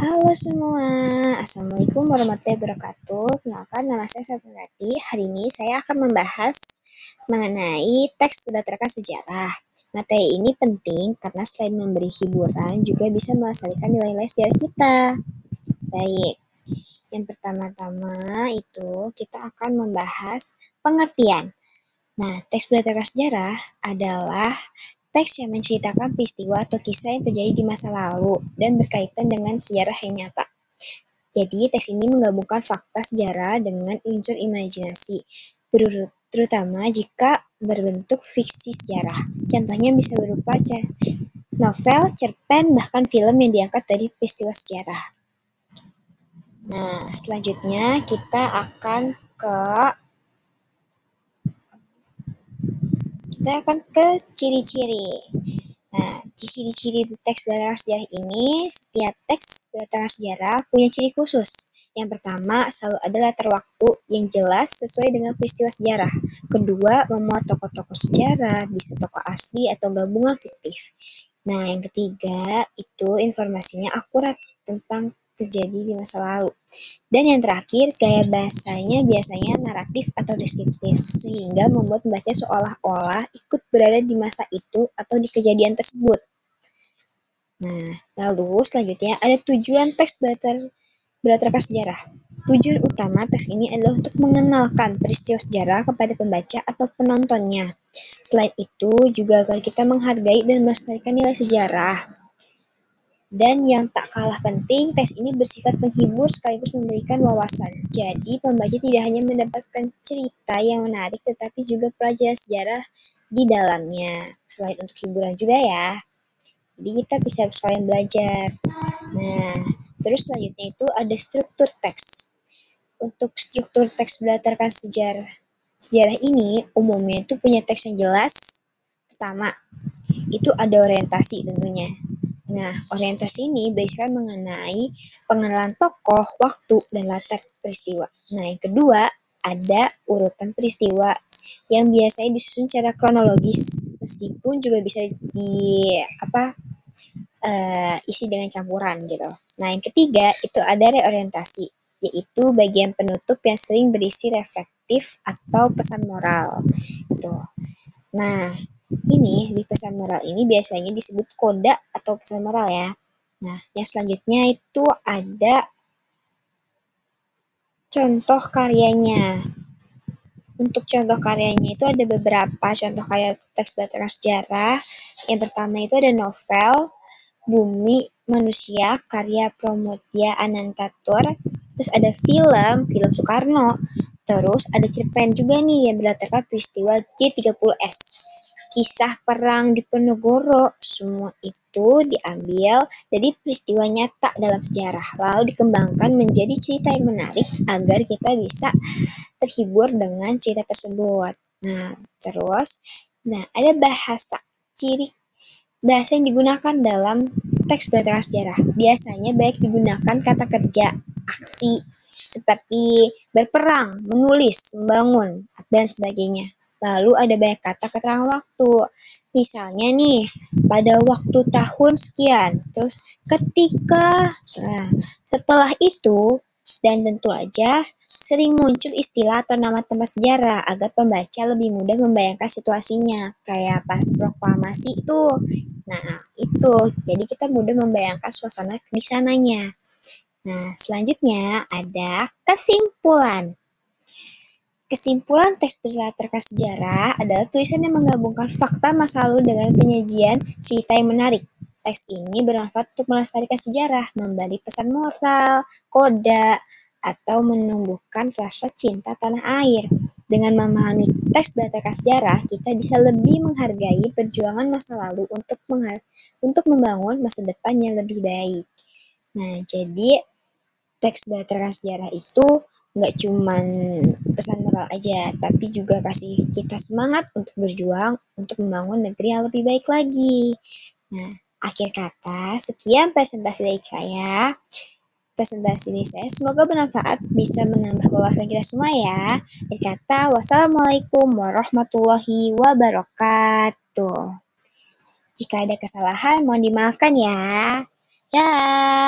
Halo semua, Assalamualaikum warahmatullahi wabarakatuh. Kenalkan, nama saya Safiati. Hari ini saya akan membahas mengenai teks berdasarkan sejarah. Materi ini penting karena selain memberi hiburan, juga bisa melestarikan nilai-nilai sejarah kita. Baik, yang pertama-tama itu kita akan membahas pengertian. Nah, teks berdasarkan sejarah adalah teks yang menceritakan peristiwa atau kisah yang terjadi di masa lalu dan berkaitan dengan sejarah yang nyata. Jadi, teks ini menggabungkan fakta sejarah dengan unsur imajinasi, terutama jika berbentuk fiksi sejarah. Contohnya bisa berupa novel, cerpen, bahkan film yang diangkat dari peristiwa sejarah. Nah, selanjutnya kita akan ke ciri-ciri. Nah, di ciri-ciri teks berdasarkan sejarah ini, setiap teks berdasarkan sejarah punya ciri khusus. Yang pertama, selalu ada latar waktu yang jelas sesuai dengan peristiwa sejarah. Kedua, memuat tokoh-tokoh sejarah, bisa tokoh asli atau gabungan fiktif. Nah, yang ketiga, itu informasinya akurat tentang terjadi di masa lalu. Dan yang terakhir, gaya bahasanya biasanya naratif atau deskriptif, sehingga membuat pembaca seolah-olah ikut berada di masa itu atau di kejadian tersebut. Nah, lalu selanjutnya ada tujuan teks berdasarkan sejarah. Tujuan utama teks ini adalah untuk mengenalkan peristiwa sejarah kepada pembaca atau penontonnya. Selain itu, juga agar kita menghargai dan melestarikan nilai sejarah. Dan yang tak kalah penting, teks ini bersifat menghibur sekaligus memberikan wawasan. Jadi, pembaca tidak hanya mendapatkan cerita yang menarik, tetapi juga pelajaran sejarah di dalamnya. Selain untuk hiburan juga ya. Jadi, kita bisa sekalian belajar. Nah, terus selanjutnya itu ada struktur teks. Untuk struktur teks berdasarkan sejarah ini, umumnya itu punya teks yang jelas. Pertama, itu ada orientasi tentunya. Nah, orientasi ini berdasarkan mengenai pengenalan tokoh, waktu, dan latar peristiwa. Nah, yang kedua, ada urutan peristiwa yang biasanya disusun secara kronologis, meskipun juga bisa isi dengan campuran gitu. Nah, yang ketiga, itu ada reorientasi, yaitu bagian penutup yang sering berisi reflektif atau pesan moral. Gitu. Nah, ini di pesan moral ini biasanya disebut koda atau pesan moral ya. Nah, yang selanjutnya itu ada contoh karyanya. Untuk contoh karyanya itu ada beberapa contoh karya teks berdasarkan sejarah. Yang pertama itu ada novel Bumi Manusia karya Pramudya Anantatur. Terus ada film Soekarno. Terus ada cerpen juga nih yang berdasarkan peristiwa G30S. Kisah perang di Diponegoro, semua itu diambil dari peristiwa nyata dalam sejarah, lalu dikembangkan menjadi cerita yang menarik agar kita bisa terhibur dengan cerita tersebut. Ada ciri bahasa yang digunakan dalam teks berdasarkan sejarah. Biasanya baik digunakan kata kerja, aksi, seperti berperang, menulis, membangun, dan sebagainya. Lalu ada banyak kata keterangan waktu. Misalnya nih, pada waktu tahun sekian, terus ketika, setelah itu, dan tentu aja sering muncul istilah atau nama tempat sejarah agar pembaca lebih mudah membayangkan situasinya. Kayak pas proklamasi itu. Nah, itu. Jadi kita mudah membayangkan suasana di sananya. Nah, selanjutnya ada kesimpulan. Kesimpulan teks berdasarkan sejarah adalah tulisan yang menggabungkan fakta masa lalu dengan penyajian cerita yang menarik. Teks ini bermanfaat untuk melestarikan sejarah, memberi pesan moral, koda, atau menumbuhkan rasa cinta tanah air. Dengan memahami teks berdasarkan sejarah, kita bisa lebih menghargai perjuangan masa lalu untuk membangun masa depan yang lebih baik. Nah, jadi teks berdasarkan sejarah itu nggak cuman pesan moral aja, tapi juga kasih kita semangat untuk berjuang untuk membangun negeri yang lebih baik lagi. Nah, akhir kata, sekian presentasi dari saya. Presentasi ini saya semoga bermanfaat, bisa menambah wawasan kita semua ya. Akhir kata, wassalamualaikum warahmatullahi wabarakatuh. Jika ada kesalahan, mohon dimaafkan ya. Dah.